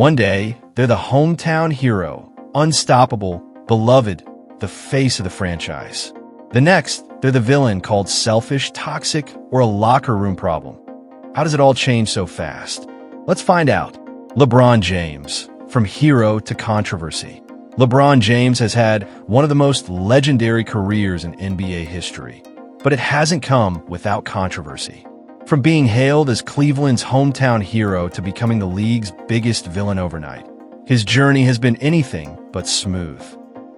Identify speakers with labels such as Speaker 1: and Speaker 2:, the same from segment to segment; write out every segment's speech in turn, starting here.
Speaker 1: One day, they're the hometown hero, unstoppable, beloved, the face of the franchise. The next, they're the villain called selfish, toxic, or a locker room problem. How does it all change so fast? Let's find out. LeBron James, from hero to controversy. LeBron James has had one of the most legendary careers in NBA history, but it hasn't come without controversy. From being hailed as Cleveland's hometown hero to becoming the league's biggest villain overnight, his journey has been anything but smooth.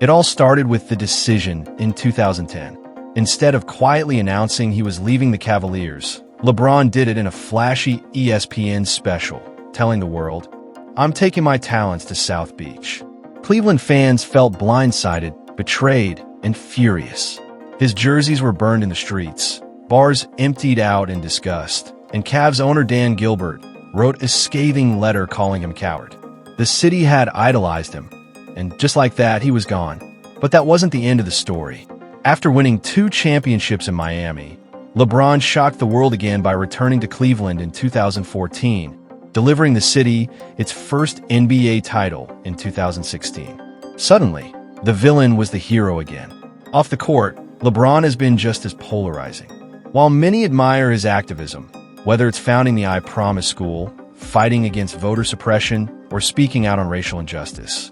Speaker 1: It all started with the decision in 2010. Instead of quietly announcing he was leaving the Cavaliers, LeBron did it in a flashy ESPN special, telling the world, "I'm taking my talents to South Beach." Cleveland fans felt blindsided, betrayed, and furious. His jerseys were burned in the streets, bars emptied out in disgust, and Cavs owner Dan Gilbert wrote a scathing letter calling him coward. The city had idolized him, and just like that, he was gone. But that wasn't the end of the story. After winning 2 championships in Miami, LeBron shocked the world again by returning to Cleveland in 2014, delivering the city its first NBA title in 2016. Suddenly, the villain was the hero again. Off the court, LeBron has been just as polarizing. While many admire his activism, whether it's founding the I Promise School, fighting against voter suppression, or speaking out on racial injustice,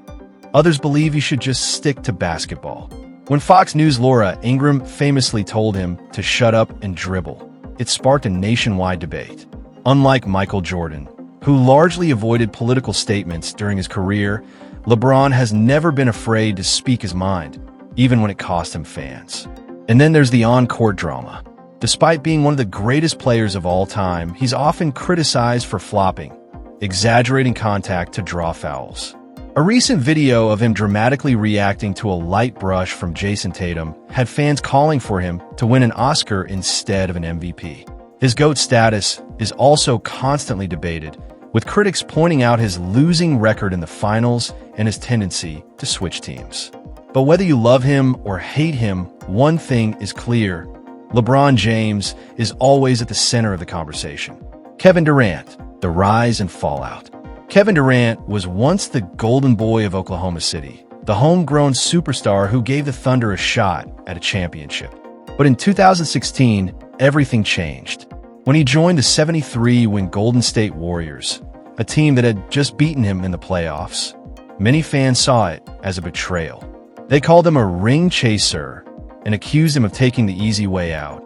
Speaker 1: others believe he should just stick to basketball. When Fox News' Laura Ingraham famously told him to shut up and dribble, it sparked a nationwide debate. Unlike Michael Jordan, who largely avoided political statements during his career, LeBron has never been afraid to speak his mind, even when it cost him fans. And then there's the on-court drama. Despite being one of the greatest players of all time, he's often criticized for flopping, exaggerating contact to draw fouls. A recent video of him dramatically reacting to a light brush from Jason Tatum had fans calling for him to win an Oscar instead of an MVP. His GOAT status is also constantly debated, with critics pointing out his losing record in the finals and his tendency to switch teams. But whether you love him or hate him, one thing is clear: LeBron James is always at the center of the conversation. Kevin Durant, the rise and fallout. Kevin Durant was once the golden boy of Oklahoma City, the homegrown superstar who gave the Thunder a shot at a championship. But in 2016, everything changed. When he joined the 73-win Golden State Warriors, a team that had just beaten him in the playoffs, many fans saw it as a betrayal. They called him a ring chaser and accused him of taking the easy way out.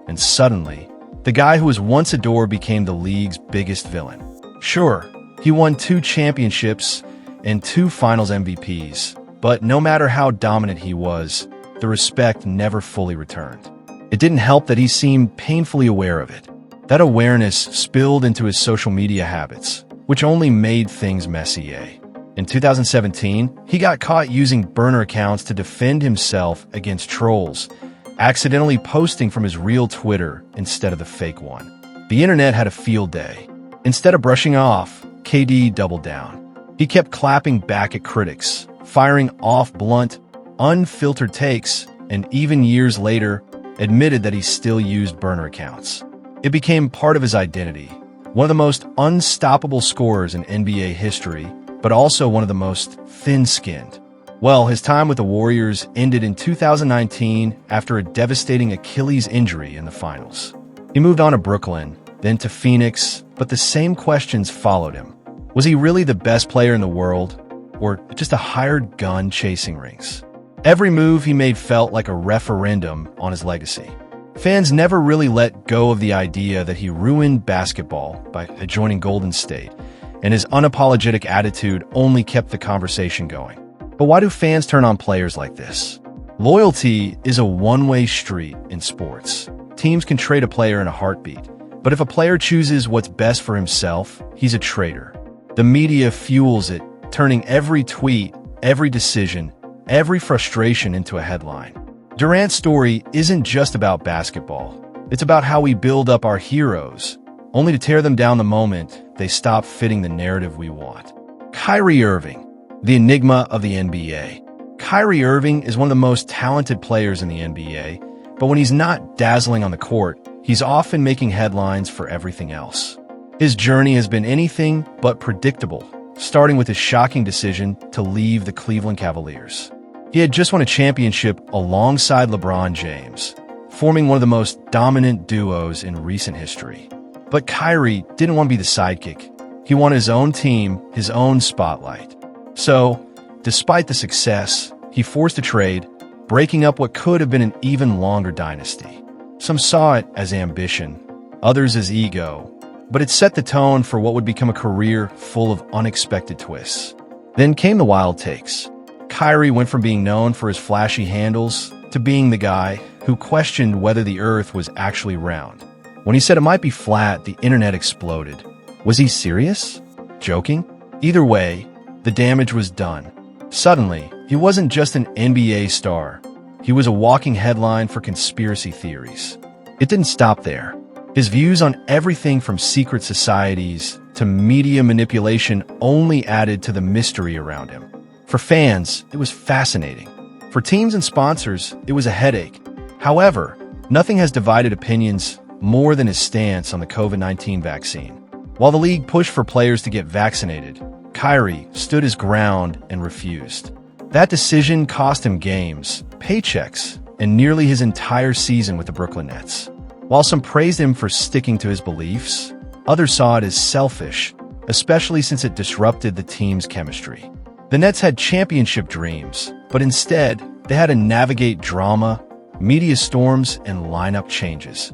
Speaker 1: And suddenly, the guy who was once adored became the league's biggest villain. Sure, he won 2 championships and 2 finals MVPs, but no matter how dominant he was, the respect never fully returned. It didn't help that he seemed painfully aware of it. That awareness spilled into his social media habits, which only made things messy. In 2017, he got caught using burner accounts to defend himself against trolls, accidentally posting from his real Twitter instead of the fake one. The internet had a field day. Instead of brushing off, KD doubled down. He kept clapping back at critics, firing off blunt, unfiltered takes, and even years later, admitted that he still used burner accounts. It became part of his identity, one of the most unstoppable scorers in NBA history, but also one of the most thin-skinned. Well, his time with the Warriors ended in 2019 after a devastating Achilles injury in the finals. He moved on to Brooklyn, then to Phoenix, but the same questions followed him. Was he really the best player in the world, or just a hired gun chasing rings? Every move he made felt like a referendum on his legacy. Fans never really let go of the idea that he ruined basketball by joining Golden State, and his unapologetic attitude only kept the conversation going. But why do fans turn on players like this? Loyalty is a one-way street in sports. Teams can trade a player in a heartbeat, but if a player chooses what's best for himself, he's a traitor. The media fuels it, turning every tweet, every decision, every frustration into a headline. Durant's story isn't just about basketball. It's about how we build up our heroes, only to tear them down the moment they stop fitting the narrative we want. Kyrie Irving, the enigma of the NBA. Kyrie Irving is one of the most talented players in the NBA, but when he's not dazzling on the court, he's often making headlines for everything else. His journey has been anything but predictable, starting with his shocking decision to leave the Cleveland Cavaliers. He had just won a championship alongside LeBron James, forming one of the most dominant duos in recent history. But Kyrie didn't want to be the sidekick. He wanted his own team, his own spotlight. So, despite the success, he forced a trade, breaking up what could have been an even longer dynasty. Some saw it as ambition, others as ego, but it set the tone for what would become a career full of unexpected twists. Then came the wild takes. Kyrie went from being known for his flashy handles to being the guy who questioned whether the earth was actually round. When he said it might be flat, the internet exploded. Was he serious? Joking? Either way, the damage was done. Suddenly, he wasn't just an NBA star. He was a walking headline for conspiracy theories. It didn't stop there. His views on everything from secret societies to media manipulation only added to the mystery around him. For fans, it was fascinating. For teams and sponsors, it was a headache. However, nothing has divided opinions more than his stance on the COVID-19 vaccine. While the league pushed for players to get vaccinated, Kyrie stood his ground and refused. That decision cost him games, paychecks, and nearly his entire season with the Brooklyn Nets. While some praised him for sticking to his beliefs, others saw it as selfish, especially since it disrupted the team's chemistry. The Nets had championship dreams, but instead, they had to navigate drama, media storms, and lineup changes.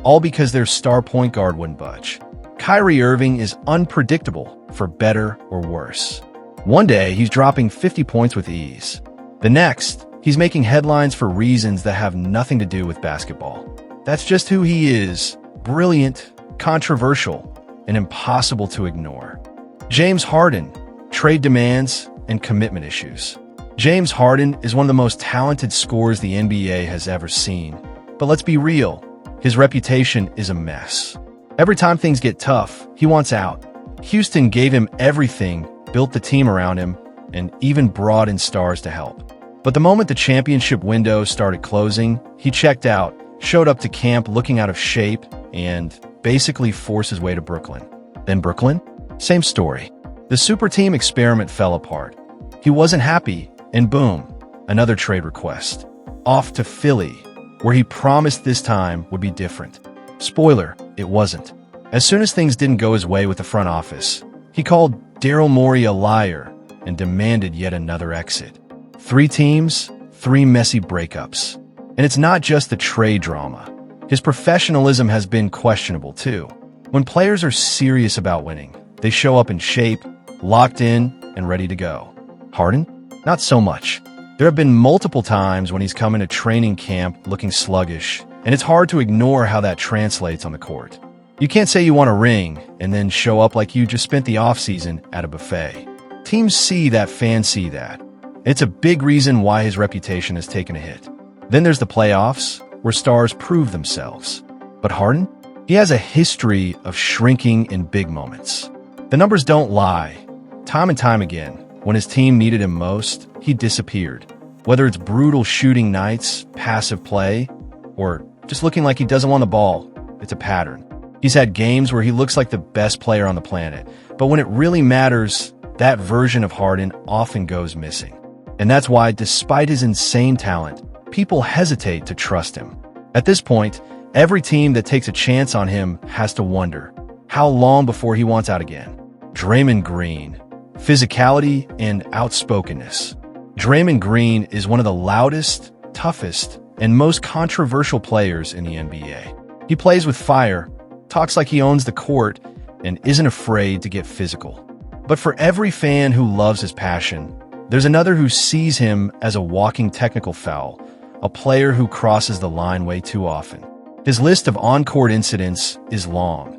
Speaker 1: All because their star point guard wouldn't budge. Kyrie Irving is unpredictable, for better or worse. One day, he's dropping 50 points with ease. The next, he's making headlines for reasons that have nothing to do with basketball. That's just who he is: brilliant, controversial, and impossible to ignore. James Harden, trade demands, and commitment issues. James Harden is one of the most talented scorers the NBA has ever seen. But let's be real, his reputation is a mess. Every time things get tough, he wants out. Houston gave him everything, built the team around him, and even brought in stars to help. But the moment the championship window started closing, he checked out, showed up to camp looking out of shape, and basically forced his way to Brooklyn. Then Brooklyn? Same story. The super team experiment fell apart. He wasn't happy, and boom, another trade request. Off to Philly, where he promised this time would be different. Spoiler, it wasn't. As soon as things didn't go his way with the front office, he called Daryl Morey a liar and demanded yet another exit. 3 teams, 3 messy breakups. And it's not just the trade drama. His professionalism has been questionable too. When players are serious about winning, they show up in shape, locked in, and ready to go. Harden? Not so much. There have been multiple times when he's come into training camp looking sluggish, and it's hard to ignore how that translates on the court. You can't say you want a ring and then show up like you just spent the offseason at a buffet. Teams see that, fans see that. It's a big reason why his reputation has taken a hit. Then there's the playoffs, where stars prove themselves. But Harden? He has a history of shrinking in big moments. The numbers don't lie. Time and time again, when his team needed him most, he disappeared. Whether it's brutal shooting nights, passive play, or just looking like he doesn't want the ball, it's a pattern. He's had games where he looks like the best player on the planet, but when it really matters, that version of Harden often goes missing. And that's why, despite his insane talent, people hesitate to trust him. At this point, every team that takes a chance on him has to wonder, how long before he wants out again? Draymond Green. Physicality and outspokenness. Draymond Green is one of the loudest, toughest, and most controversial players in the NBA. He plays with fire, talks like he owns the court, and isn't afraid to get physical. But for every fan who loves his passion, there's another who sees him as a walking technical foul, a player who crosses the line way too often. His list of on-court incidents is long.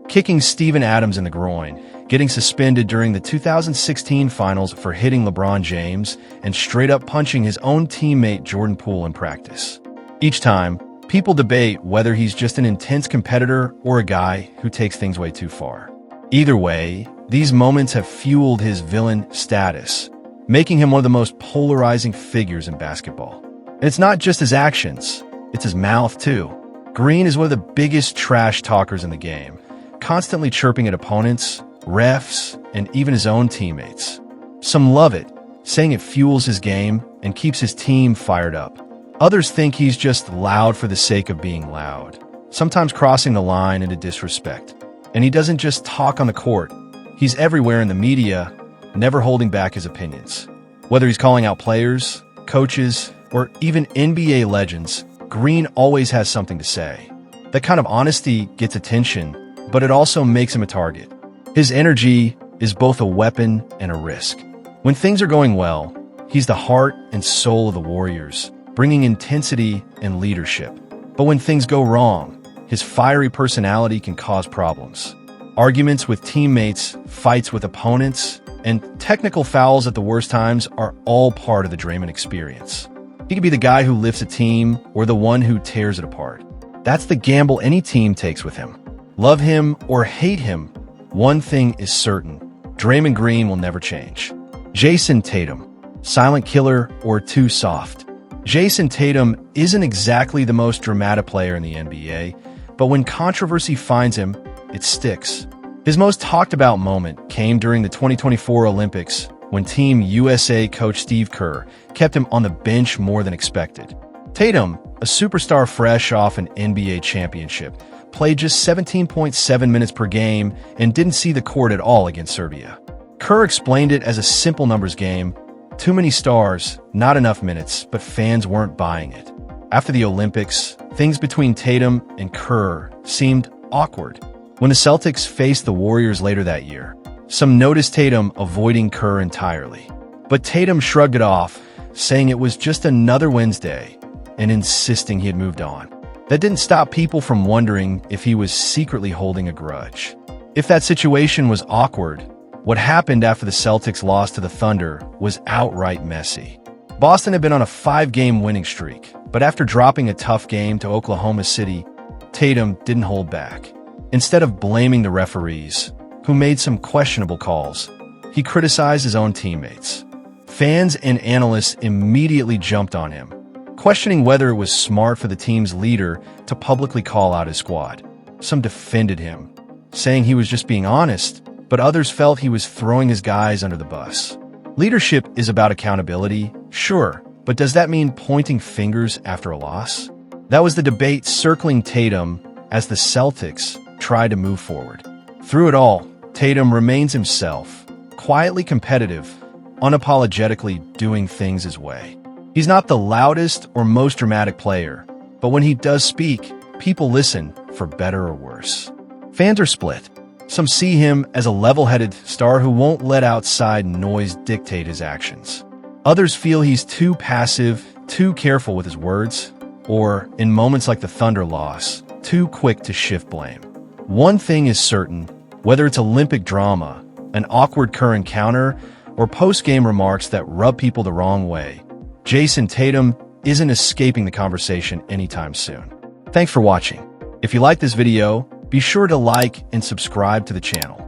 Speaker 1: Kicking Steven Adams in the groin, getting suspended during the 2016 finals for hitting LeBron James, and straight up punching his own teammate Jordan Poole in practice. Each time, people debate whether he's just an intense competitor or a guy who takes things way too far. Either way, these moments have fueled his villain status, making him one of the most polarizing figures in basketball. And it's not just his actions, it's his mouth too. Green is one of the biggest trash talkers in the game, constantly chirping at opponents, refs, and even his own teammates. Some love it, saying it fuels his game and keeps his team fired up. Others think he's just loud for the sake of being loud, sometimes crossing the line into disrespect. And he doesn't just talk on the court. He's everywhere in the media, never holding back his opinions. Whether he's calling out players, coaches, or even NBA legends, Green always has something to say. That kind of honesty gets attention, but it also makes him a target. His energy is both a weapon and a risk. When things are going well, he's the heart and soul of the Warriors, bringing intensity and leadership. But when things go wrong, his fiery personality can cause problems. Arguments with teammates, fights with opponents, and technical fouls at the worst times are all part of the Draymond experience. He could be the guy who lifts a team or the one who tears it apart. That's the gamble any team takes with him. Love him or hate him, one thing is certain: Draymond Green will never change. Jason Tatum, silent killer or too soft? Jason Tatum isn't exactly the most dramatic player in the NBA, but when controversy finds him, it sticks. His most talked about moment came during the 2024 Olympics when Team USA coach Steve Kerr kept him on the bench more than expected. Tatum, a superstar fresh off an NBA championship, played just 17.7 minutes per game and didn't see the court at all against Serbia. Kerr explained it as a simple numbers game: too many stars, not enough minutes, but fans weren't buying it. After the Olympics, things between Tatum and Kerr seemed awkward. When the Celtics faced the Warriors later that year, some noticed Tatum avoiding Kerr entirely. But Tatum shrugged it off, saying it was just another Wednesday, and insisting he had moved on. That didn't stop people from wondering if he was secretly holding a grudge. If that situation was awkward, what happened after the Celtics lost to the Thunder was outright messy. Boston had been on a 5-game winning streak, but after dropping a tough game to Oklahoma City, Tatum didn't hold back. Instead of blaming the referees, who made some questionable calls, he criticized his own teammates. Fans and analysts immediately jumped on him, questioning whether it was smart for the team's leader to publicly call out his squad. Some defended him, saying he was just being honest, but others felt he was throwing his guys under the bus. Leadership is about accountability, sure, but does that mean pointing fingers after a loss? That was the debate circling Tatum as the Celtics tried to move forward. Through it all, Tatum remains himself, quietly competitive, unapologetically doing things his way. He's not the loudest or most dramatic player, but when he does speak, people listen, for better or worse. Fans are split. Some see him as a level-headed star who won't let outside noise dictate his actions. Others feel he's too passive, too careful with his words, or, in moments like the Thunder loss, too quick to shift blame. One thing is certain: whether it's Olympic drama, an awkward Kerr encounter, or post-game remarks that rub people the wrong way, Jason Tatum isn't escaping the conversation anytime soon. Thanks for watching. If you like this video, be sure to like and subscribe to the channel.